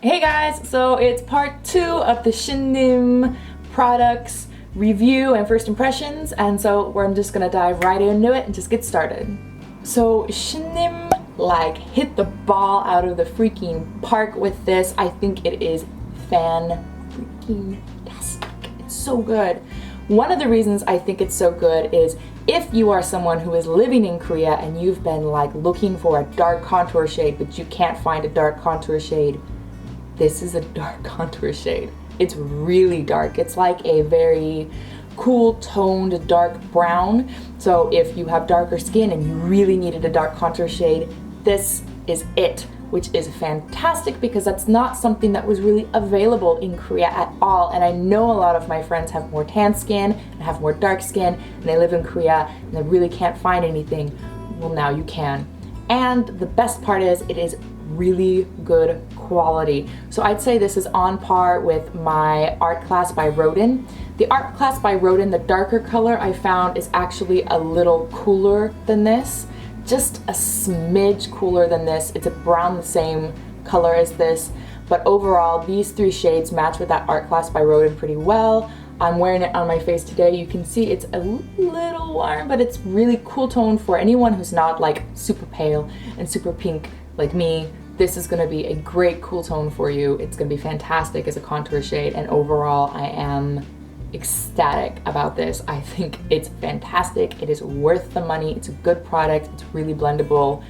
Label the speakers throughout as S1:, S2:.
S1: Hey guys, so it's part 2 of the Shin products review and first impressions, and so I'm just gonna dive right into it and just get started. So Shin like hit the ball out of the freaking park with this. I think it is fan-freaking-tastic. It's so good. One of the reasons I think it's so good is if you are someone who is living in Korea and you've been like looking for a dark contour shade but you can't find a dark contour shade, this is a dark contour shade. It's really dark. It's like a very cool toned dark brown. So if you have darker skin and you really needed a dark contour shade, this is it, which is fantastic because that's not something that was really available in Korea at all. And I know a lot of my friends have more tan skin and have more dark skin and they live in Korea and they really can't find anything. Well, now you can. And the best part is it is really good quality. So I'd say this is on par with my art class by Rodin. The art class by Rodin, the darker color I found is actually a little cooler than this. Just a smidge cooler than this. It's around the same color as this, but overall these three shades match with that art class by Rodin pretty well. I'm wearing it on my face today. You can see it's a little warm, but it's really cool tone for anyone who's not like super pale and super pink like me. This is gonna be a great cool tone for you. It's gonna be fantastic as a contour shade, and overall I am ecstatic about this. I think it's fantastic. It is worth the money. It's a good product. It's really blendable.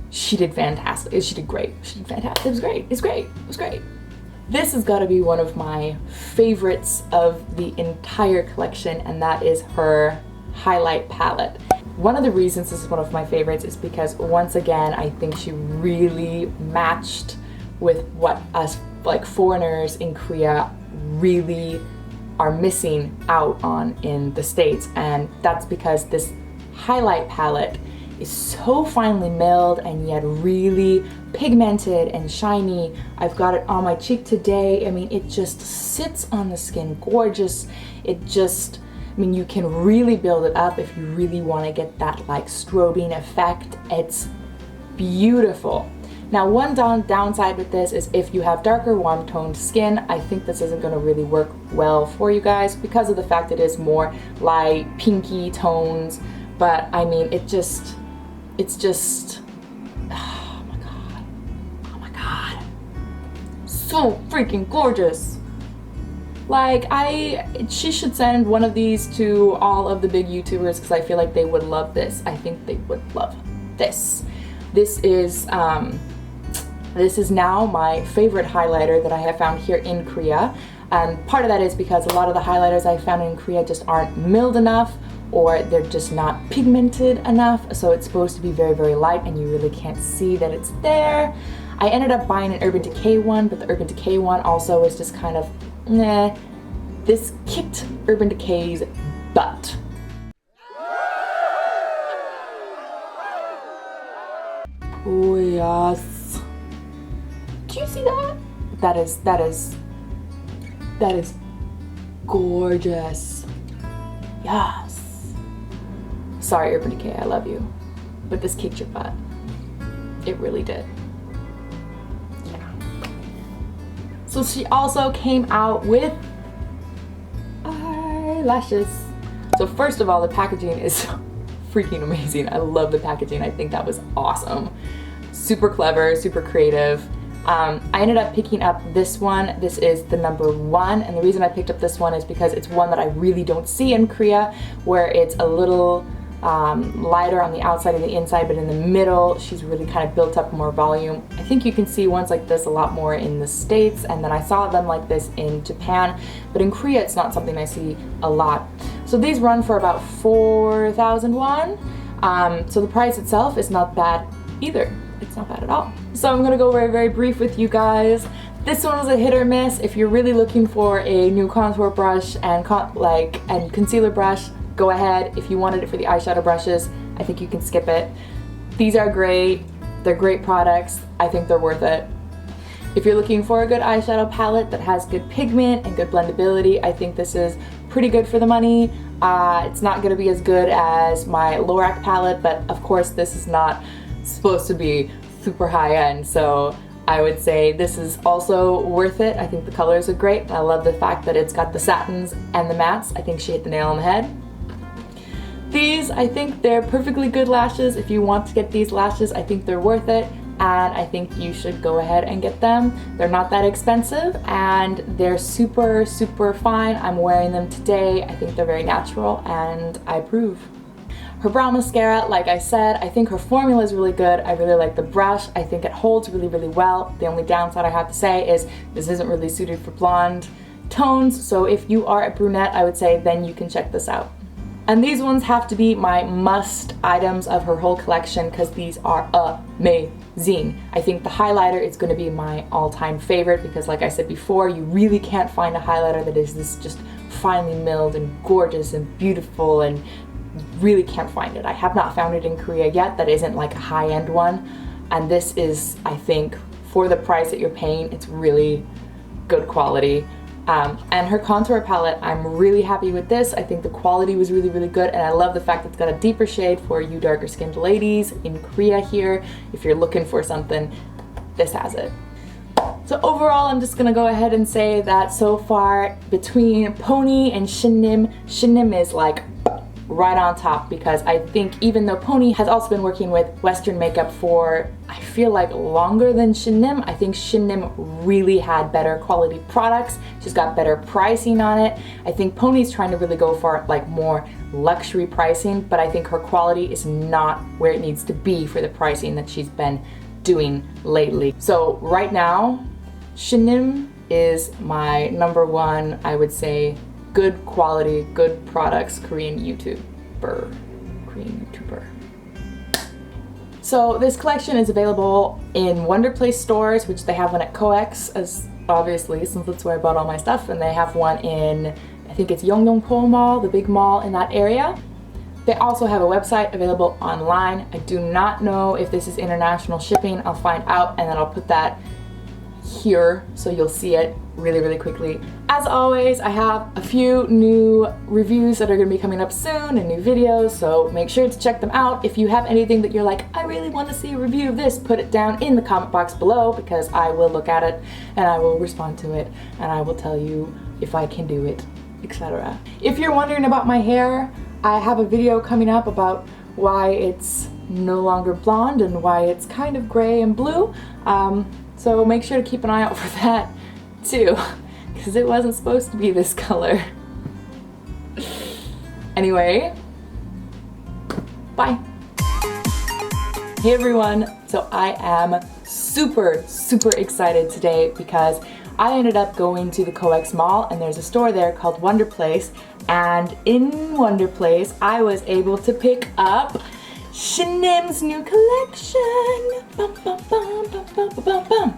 S1: She did fantastic. She did great. She did fantastic. It was great. It's great. It was great. This has got to be one of my favorites of the entire collection, and that is her highlight palette. One of the reasons this is one of my favorites is because once again I think she really matched with what us like foreigners in Korea really are missing out on in the States, and that's because this highlight palette is so finely milled and yet really pigmented and shiny. I've got it on my cheek today. I mean, it just sits on the skin gorgeous. It just, I mean, you can really build it up if you really want to get that like strobing effect. It's beautiful. Now, one downside with this is if you have darker warm toned skin, I think this isn't going to really work well for you guys because of the fact it is more light pinky tones. But I mean, it's just, oh my god, so freaking gorgeous. Like, she should send one of these to all of the big YouTubers because I feel like they would love this. I think they would love this. This is now my favorite highlighter that I have found here in Korea. And part of that is because a lot of the highlighters I found in Korea just aren't milled enough, or they're just not pigmented enough. So it's supposed to be very, very light and you really can't see that it's there. I ended up buying an Urban Decay one, but the Urban Decay one also is just kind of nah. This kicked Urban Decay's butt. Oh yes. Do you see that? That is gorgeous. Yes. Sorry, Urban Decay, I love you. But this kicked your butt. It really did. Yeah. So she also came out with eyelashes. So first of all, the packaging is freaking amazing. I love the packaging. I think that was awesome. Super clever, super creative. I ended up picking up this one. This is the #1, and the reason I picked up this one is because it's one that I really don't see in Korea, where it's a little lighter on the outside and the inside, but in the middle she's really kind of built up more volume. I think you can see ones like this a lot more in the States, and then I saw them like this in Japan, but in Korea it's not something I see a lot. So these run for about 4,000 won. So the price itself is not bad either. It's not bad at all. So I'm gonna go very, very brief with you guys. This one was a hit or miss. If you're really looking for a new contour brush and concealer brush, go ahead. If you wanted it for the eyeshadow brushes, I think you can skip it. These are great. They're great products. I think they're worth it. If you're looking for a good eyeshadow palette that has good pigment and good blendability, I think this is pretty good for the money. It's not gonna be as good as my Lorac palette, but of course this is not supposed to be super high end, so I would say this is also worth it. I think the colors are great. I love the fact that it's got the satins and the mattes. I think she hit the nail on the head. These, I think they're perfectly good lashes. If you want to get these lashes, I think they're worth it, and I think you should go ahead and get them. They're not that expensive, and they're super, super fine. I'm wearing them today. I think they're very natural, and I approve. Her brow mascara, like I said, I think her formula is really good. I really like the brush. I think it holds really, really well. The only downside I have to say is this isn't really suited for blonde tones, so if you are a brunette, I would say then you can check this out. And these ones have to be my must items of her whole collection because these are amazing. I think the highlighter is going to be my all-time favorite because, like I said before, you really can't find a highlighter that is this just finely milled and gorgeous and beautiful, and really can't find it. I have not found it in Korea yet that isn't like a high-end one, and this is, I think, for the price that you're paying, it's really good quality. And her contour palette, I'm really happy with this. I think the quality was really, really good, and I love the fact that it's got a deeper shade for you darker skinned ladies in Korea here. If you're looking for something, this has it. So overall, I'm just gonna go ahead and say that so far between Pony and Shin is like right on top, because I think even though Pony has also been working with Western makeup for, I feel like, longer than Shin, I think Shin really had better quality products. She's got better pricing on it. I think Pony's trying to really go for like more luxury pricing, but I think her quality is not where it needs to be for the pricing that she's been doing lately. So right now, Shin is my number one, I would say, good quality, good products Korean YouTuber. So this collection is available in Wonderplace stores, which they have one at COEX, as obviously, since that's where I bought all my stuff, and they have one in, I think it's Yongnyeongpo Mall, the big mall in that area. They also have a website available online. I do not know if this is international shipping. I'll find out, and then I'll put that here so you'll see it really, really quickly. As always, I have a few new reviews that are going to be coming up soon and new videos, so make sure to check them out. If you have anything that you're like, I really want to see a review of this, put it down in the comment box below, because I will look at it and I will respond to it and I will tell you if I can do it, etc. If you're wondering about my hair, I have a video coming up about why it's no longer blonde and why it's kind of gray and blue. So make sure to keep an eye out for that too, because it wasn't supposed to be this color. Anyway, bye. Hey everyone, so I am super, super excited today because I ended up going to the COEX Mall, and there's a store there called Wonderplace, and in Wonderplace I was able to pick up Shin's new collection. Bum, bum, bum, bum, bum, bum, bum.